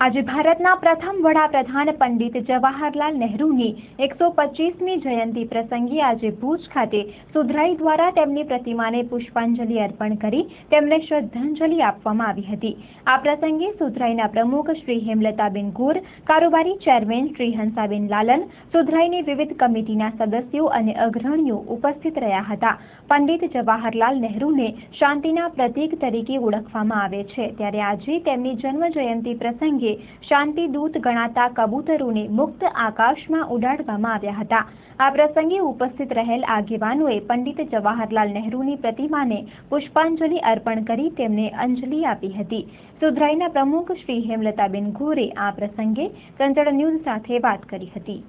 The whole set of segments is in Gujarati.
આજે ભારતના પ્રથમ વડાપ્રધાન પંડિત જવાહરલાલ નહેરુની 125મી જયંતિ પ્રસંગે આજે ભુજ ખાતે સુધરાઈ દ્વારા તેમની પ્રતિમાને પુષ્પાંજલિ અર્પણ કરી તેમને શ્રદ્ધાંજલિ આપવામાં આવી હતી। આ પ્રસંગે સુધરાઈના પ્રમુખ શ્રી હેમલતાબેન ગોર, કારોબારી ચેરમેન શ્રી હંસાબેન લાલન, સુધરાઈની વિવિધ કમિટીના સદસ્યો અને અગ્રણીઓ ઉપસ્થિત રહ્યા હતા। પંડિત જવાહરલાલ નહેરુને શાંતિના પ્રતીક તરીકે ઓળખવામાં આવે છે, ત્યારે આજે તેમની જન્મ જયંતિ પ્રસંગે શાંતિ દૂત ગણાતા કબૂતરોને મુક્ત આકાશમાં ઉડાડવામાં આવ્યા હતા। આ પ્રસંગે ઉપસ્થિત રહેલ આગેવાનોએ પંડિત જવાહરલાલ નહેરુની પ્રતિમાને પુષ્પાંજલિ અર્પણ કરી તેમને અંજલિ આપી હતી। સુધરાઈના પ્રમુખ શ્રી હેમલતાબેન ગોરે આ પ્રસંગે ચંચળ ન્યૂઝ સાથે વાત કરી હતી।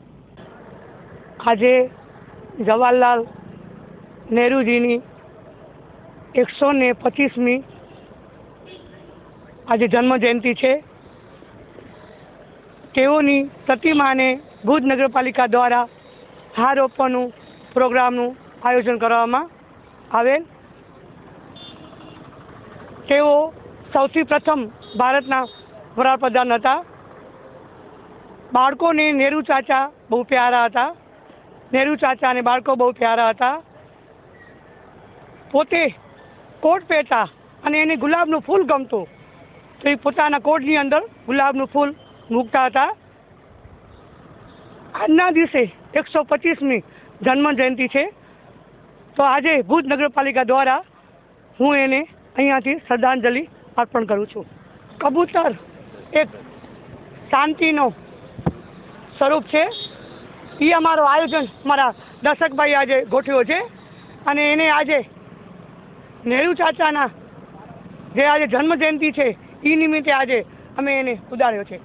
આજે જવાહરલાલ નહેરુજીની 125મી આજે જન્મ જયંતિ છે। તેઓની પ્રતિમાને ભુજ નગરપાલિકા દ્વારા હાર રોપવાનું પ્રોગ્રામનું આયોજન કરવામાં આવેલ। તેઓ સૌથી પ્રથમ ભારતના વડાપ્રધાન હતા। બાળકોને નહેરુ ચાચા બહુ પ્યારા હતા। નહેરુ ચાચા અને બાળકો બહુ પ્યારા હતા। પોતે કોટ પહેરતા અને એને ગુલાબનું ફૂલ ગમતું, તો એ પોતાના કોટની અંદર ગુલાબનું ફૂલ મૂકતા હતા। આજના દિવસે 125મી જન્મ જયંતિ છે, તો આજે ભુજ નગરપાલિકા દ્વારા હું એને અહીંયાથી શ્રદ્ધાંજલિ અર્પણ કરું છું। કબૂતર એક શાંતિનો સ્વરૂપ છે। એ અમારો આયોજન મારા દર્શકભાઈ આજે ગોઠવ્યો છે અને એને આજે નહેરુ ચાચાના જે આજે જન્મ જયંતિ છે એ નિમિત્તે આજે અમે એને ઉદાર્યો છે।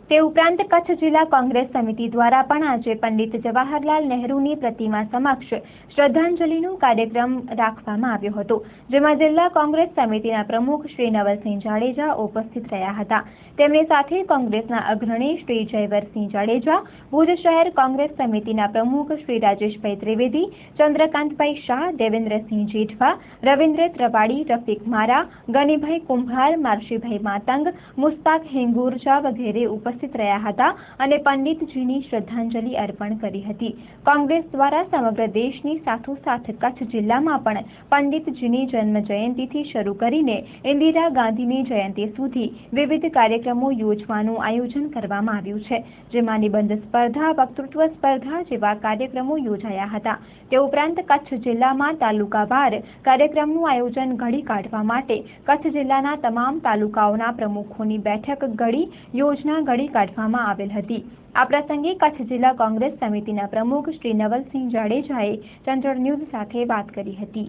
તે ઉપરાંત કચ્છ જિલ્લા કોંગ્રેસ સમિતિ દ્વારા પણ આજે પંડિત જવાહરલાલ નહેરુની પ્રતિમા સમક્ષ શ્રદ્ધાંજલિનો કાર્યક્રમ રાખવામાં આવ્યો હતો, જેમાં જિલ્લા કોંગ્રેસ સમિતિના પ્રમુખ શ્રી નવલસિંહ જાડેજા ઉપસ્થિત રહ્યા હતા। તેમની સાથે કોંગ્રેસના અગ્રણી શ્રી જયવરસિંહ જાડેજા, ભુજ શહેર કોંગ્રેસ સમિતિના પ્રમુખ શ્રી રાજેશભાઈ ત્રિવેદી, ચંદ્રકાંતભાઈ શાહ, દેવેન્દ્રસિંહ જેઠવા, રવિન્દ્ર ત્રવાડી, રફીક મારા, ગનીભાઈ કુંભાર, મારશીભાઈ માતંગ, મુસ્તાક હિંગુરજા વગેરે ઉપસ્થિત રહ્યા હતા અને પંડિતજીની શ્રદ્ધાંજલિ અર્પણ કરી હતી। કોંગ્રેસ દ્વારા સમગ્ર દેશની સાથોસાથ કચ્છ જિલ્લામાં પણ પંડિતજીની જન્મ જયંતિથી શરૂ કરીને ઇન્દિરા ગાંધીની જયંતિ સુધી વિવિધ કાર્યક્રમો યોજવાનું આયોજન કરવામાં આવ્યું છે, જેમાં નિબંધ સ્પર્ધા, વક્તૃત્વ સ્પર્ધા જેવા કાર્યક્રમો યોજાયા હતા। તે ઉપરાંત કચ્છ જિલ્લામાં તાલુકાવાર કાર્યક્રમનું આયોજન ઘડી કાઢવા માટે કચ્છ જિલ્લાના તમામ તાલુકાઓના પ્રમુખોની બેઠક ઘડી યોજના ઘડી કાઢવામાં આવેલ હતી। આ પ્રસંગે કચ્છ જિલ્લા કોંગ્રેસ સમિતિના પ્રમુખ શ્રી નવલસિંહ જાડેજાએ ચંચળ ન્યૂઝ સાથે વાત કરી હતી।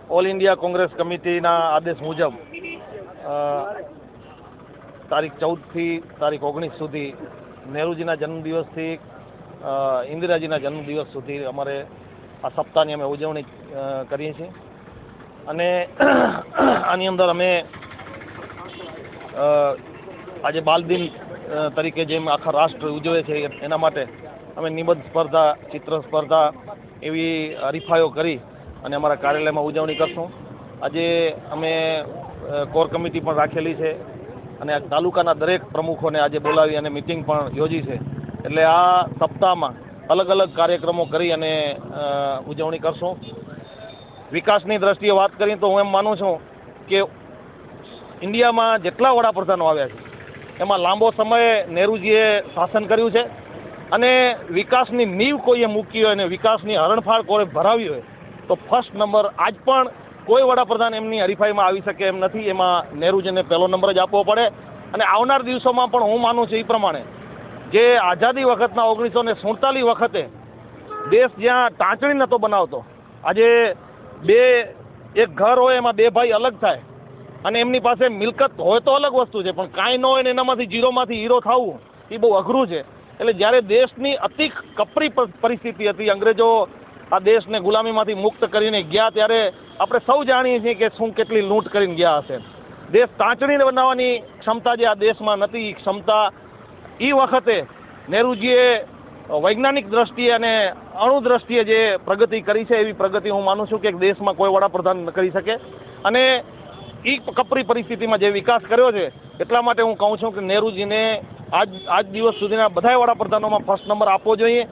ઓલ ઇન્ડિયા કોંગ્રેસ કમિટીના આદેશ મુજબ તારીખ 14 થી તારીખ 19 સુધી નહેરુજીના જન્મદિવસથી ઇન્દિરાજીના જન્મદિવસ સુધી અમારે આ સપ્તાહની અમે ઉજવણી કરીએ છીએ અને આની અંદર અમે આજે બાલ દિન તરીકે જેમ આખા રાષ્ટ્ર ઉજવે છે એના માટે અમે નિબંધ સ્પર્ધા, ચિત્ર સ્પર્ધા એવી હરીફાઈઓ કરી અને અમારા કાર્યાલયમાં ઉજવણી કરશું। આજે અમે કોર કમિટી પણ રાખેલી છે અને તાલુકાના દરેક પ્રમુખોને આજે બોલાવી અને મિટિંગ પણ યોજી છે, એટલે આ સપ્તાહમાં અલગ અલગ કાર્યક્રમો કરી અને ઉજવણી કરશું। વિકાસની દ્રષ્ટિએ વાત કરીએ તો હું એમ માનું છું કે ઇન્ડિયામાં જેટલા વડાપ્રધાનો આવ્યા છે એમાં લાંબો સમય નહેરુજીએ શાસન કર્યું છે અને વિકાસની નીંવ કોઈએ મૂકી હોય અને વિકાસની હરણફાળ કોઈ ભરાવી હોય તો ફર્સ્ટ નંબર આજ પણ કોઈ વડાપ્રધાન એમની હરીફાઈમાં આવી શકે એમ નથી। એમાં નહેરુજીને પહેલો નંબર જ આપવો પડે અને આવનાર દિવસોમાં પણ હું માનું છું એ પ્રમાણે જે આઝાદી વખતના 1947 વખતે દેશ જ્યાં ટાંચણી નહોતો બનાવતો, આજે એક ઘર હોય એમાં બે ભાઈ અલગ થાય અને એમની પાસે મિલકત હોય તો અલગ વસ્તુ છે, પણ કાંઈ ન હોય ને એનામાંથી ઝીરોમાંથી હીરો થવું એ બહુ અઘરું છે। એટલે જ્યારે દેશની અતિ કપરી પરિસ્થિતિ હતી, અંગ્રેજો આ દેશને ગુલામીમાંથી મુક્ત કરીને ગયા, ત્યારે આપણે સૌ જાણીએ છીએ કે શું કેટલી લૂંટ કરીને ગયા હશે। દેશ ટાંચણીને બનાવવાની ક્ષમતા જે આ દેશમાં નથી, ક્ષમતા એ વખતે નહેરુજીએ વૈજ્ઞાનિક દ્રષ્ટિએ અને અણુ દ્રષ્ટિએ જે પ્રગતિ કરી છે એવી પ્રગતિ હું માનું છું કે દેશમાં કોઈ વડાપ્રધાન કરી શકે અને એ કપરી પરિસ્થિતિમાં જે વિકાસ કર્યો છે એટલા માટે હું કહું છું કે નહેરુજીને આજ દિવસ સુધીના બધાય વડાપ્રધાનોમાં ફર્સ્ટ નંબર આપવો જોઈએ